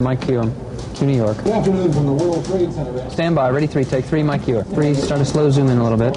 Mike Q, New York. Good afternoon from the World Trade Center. Stand by, ready, 3, take 3, Mike Q. 3, start to slow zoom in a little bit.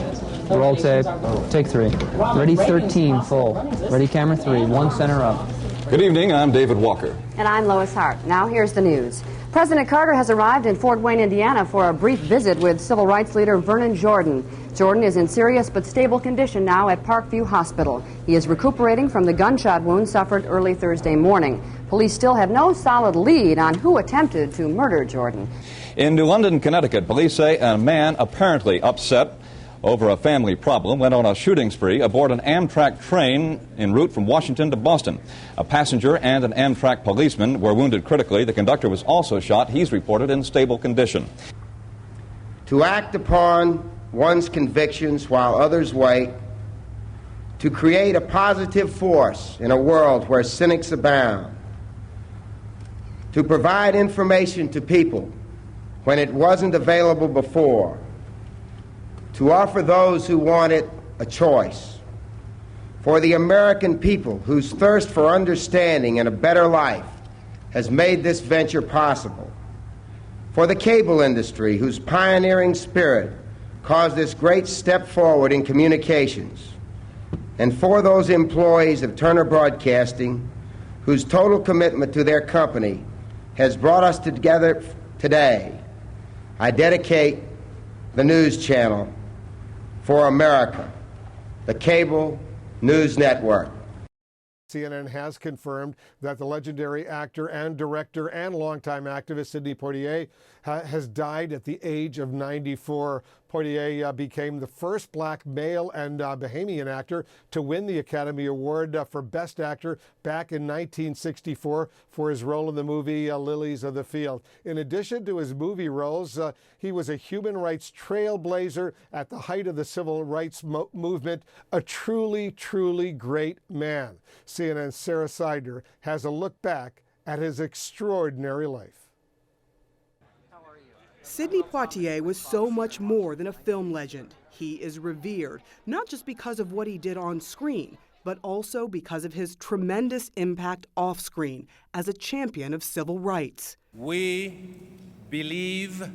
Roll tape, take 3. Ready, 13, full. Ready, camera 3, 1 center up. Good evening, I'm David Walker. And I'm Lois Hart. Now here's the news. President Carter has arrived in Fort Wayne, Indiana for a brief visit with civil rights leader Vernon Jordan. Jordan is in serious but stable condition now at Parkview Hospital. He is recuperating from the gunshot wound suffered early Thursday morning. Police still have no solid lead on who attempted to murder Jordan. In New London, Connecticut, police say a man apparently upset over a family problem went on a shooting spree aboard an Amtrak train en route from Washington to Boston. A passenger and an Amtrak policeman were wounded critically. The conductor was also shot. He's reported in stable condition. To act upon one's convictions while others wait, to create a positive force in a world where cynics abound, to provide information to people when it wasn't available before, to offer those who want it a choice, for the American people whose thirst for understanding and a better life has made this venture possible, for the cable industry whose pioneering spirit caused this great step forward in communications, and for those employees of Turner Broadcasting whose total commitment to their company has brought us together today, I dedicate the news channel for America, the cable news network. CNN has confirmed that the legendary actor and director and longtime activist Sidney Poitier has died at the age of 94. Poitier became the first black male and Bahamian actor to win the Academy Award for Best Actor back in 1964 for his role in the movie Lilies of the Field. In addition to his movie roles, he was a human rights trailblazer at the height of the civil rights movement, a truly, truly great man. CNN's Sarah Seidner has a look back at his extraordinary life. Sidney Poitier was so much more than a film legend. He is revered, not just because of what he did on screen, but also because of his tremendous impact off screen as a champion of civil rights. We believe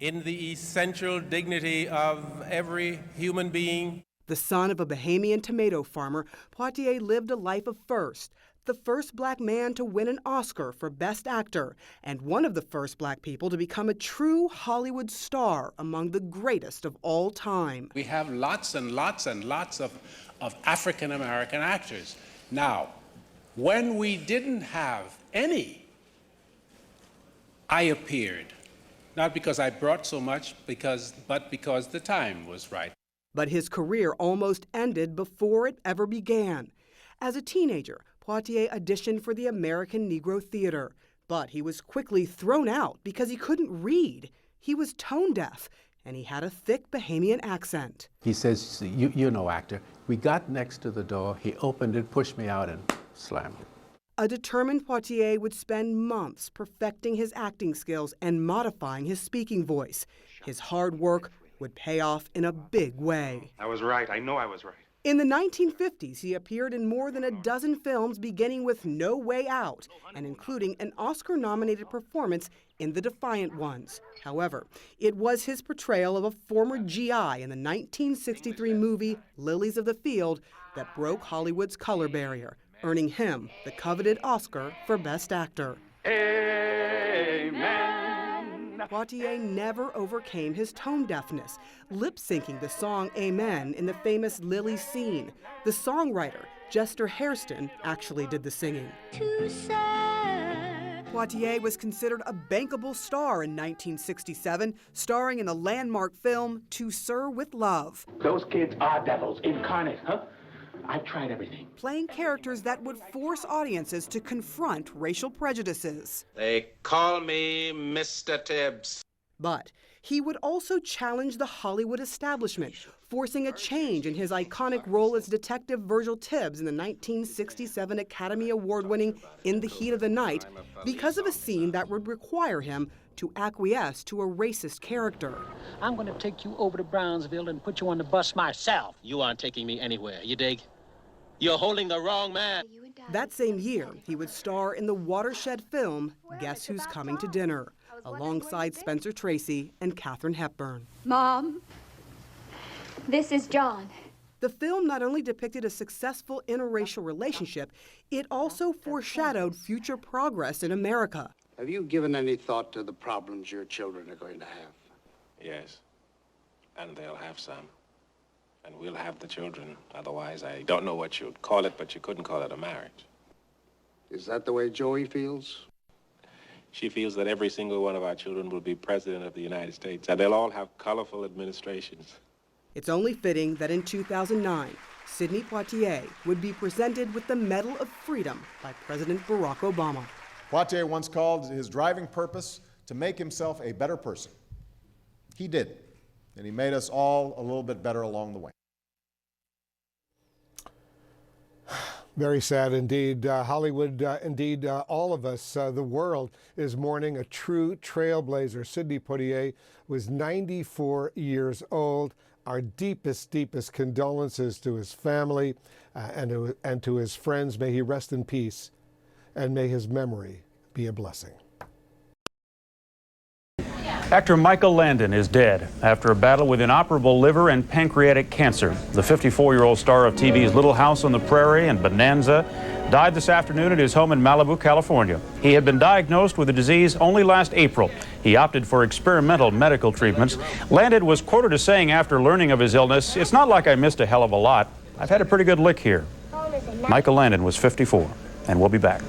in the essential dignity of every human being. The son of a Bahamian tomato farmer, Poitier lived a life of first. The first black man to win an Oscar for Best Actor, and one of the first black people to become a true Hollywood star among the greatest of all time. We have lots and lots and lots of African American actors. Now, when we didn't have any, I appeared. Not because I brought so much, but because the time was right. But his career almost ended before it ever began. As a teenager, Poitier auditioned for the American Negro Theater, but he was quickly thrown out because he couldn't read. He was tone deaf, and he had a thick Bahamian accent. He says, you're no actor. We got next to the door, he opened it, pushed me out, and slammed it. A determined Poitier would spend months perfecting his acting skills and modifying his speaking voice. His hard work would pay off in a big way. I was right. I know I was right. In the 1950s, he appeared in more than a dozen films, beginning with No Way Out, and including an Oscar-nominated performance in The Defiant Ones. However, it was his portrayal of a former GI in the 1963 movie Lilies of the Field that broke Hollywood's color barrier, earning him the coveted Oscar for Best Actor. Amen. Poitier never overcame his tone deafness, lip-syncing the song Amen in the famous Lily scene. The songwriter, Chester Hairston, actually did the singing. Poitier was considered a bankable star in 1967, starring in the landmark film To Sir with Love. Those kids are devils incarnate, huh? I've tried everything. Playing characters that would force audiences to confront racial prejudices. They call me Mr. Tibbs. But he would also challenge the Hollywood establishment, forcing a change in his iconic role as Detective Virgil Tibbs in the 1967 Academy Award-winning In the Heat of the Night because of a scene that would require him to acquiesce to a racist character. I'm going to take you over to Brownsville and put you on the bus myself. You aren't taking me anywhere, you dig? You're holding the wrong man. That same year, he would star in the watershed film Guess Who's Coming to Dinner, alongside Spencer Tracy and Katharine Hepburn. Mom, this is John. The film not only depicted a successful interracial relationship, it also foreshadowed future progress in America. Have you given any thought to the problems your children are going to have? Yes, and they'll have some. And we'll have the children. Otherwise, I don't know what you'd call it, but you couldn't call it a marriage. Is that the way Joey feels? She feels that every single one of our children will be president of the United States, and they'll all have colorful administrations. It's only fitting that in 2009, Sidney Poitier would be presented with the Medal of Freedom by President Barack Obama. Poitier once called his driving purpose to make himself a better person. He did, and he made us all a little bit better along the way. Very sad indeed. Hollywood, indeed, all of us, the world is mourning a true trailblazer. Sidney Poitier was 94 years old. Our deepest, deepest condolences to his family and to his friends. May he rest in peace, and may his memory be a blessing. Actor Michael Landon is dead after a battle with inoperable liver and pancreatic cancer. The 54-year-old star of TV's Little House on the Prairie and Bonanza died this afternoon at his home in Malibu, California. He had been diagnosed with the disease only last April. He opted for experimental medical treatments. Landon was quoted as saying after learning of his illness, "It's not like I missed a hell of a lot. I've had a pretty good lick here." Michael Landon was 54, and we'll be back.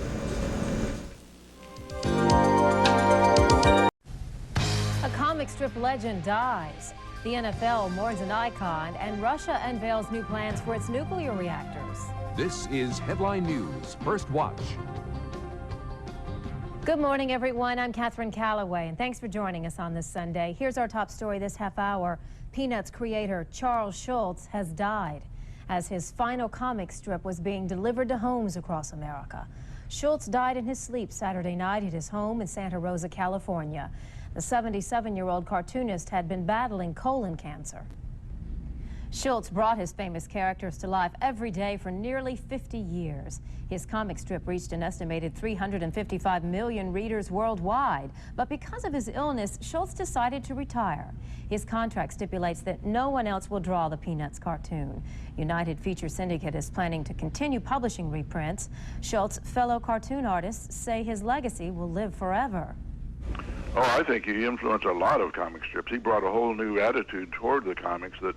Comic strip legend dies. The NFL mourns an icon, and Russia unveils new plans for its nuclear reactors. This is Headline News First Watch. Good morning, everyone. I'm Catherine Calloway, and thanks for joining us on this Sunday. Here's our top story this half hour. Peanuts creator Charles Schulz has died as his final comic strip was being delivered to homes across America. Schulz died in his sleep Saturday night at his home in Santa Rosa, California. The 77-year-old cartoonist had been battling colon cancer. Schulz brought his famous characters to life every day for nearly 50 years. His comic strip reached an estimated 355 million readers worldwide. But because of his illness, Schulz decided to retire. His contract stipulates that no one else will draw the Peanuts cartoon. United Feature Syndicate is planning to continue publishing reprints. Schulz's fellow cartoon artists say his legacy will live forever. Oh, I think he influenced a lot of comic strips. He brought a whole new attitude toward the comics that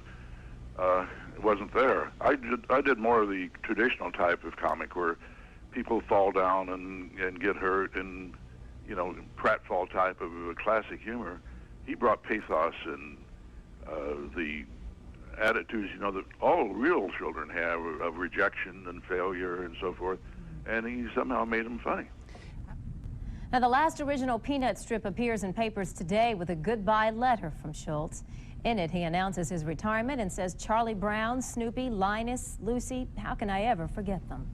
wasn't there. I did more of the traditional type of comic where people fall down and get hurt, and pratfall type of classic humor. He brought pathos and the attitudes that all real children have of rejection and failure and so forth, and he somehow made them funny. Now, the last original Peanut strip appears in papers today with a goodbye letter from Schulz. In it, he announces his retirement and says Charlie Brown, Snoopy, Linus, Lucy, how can I ever forget them?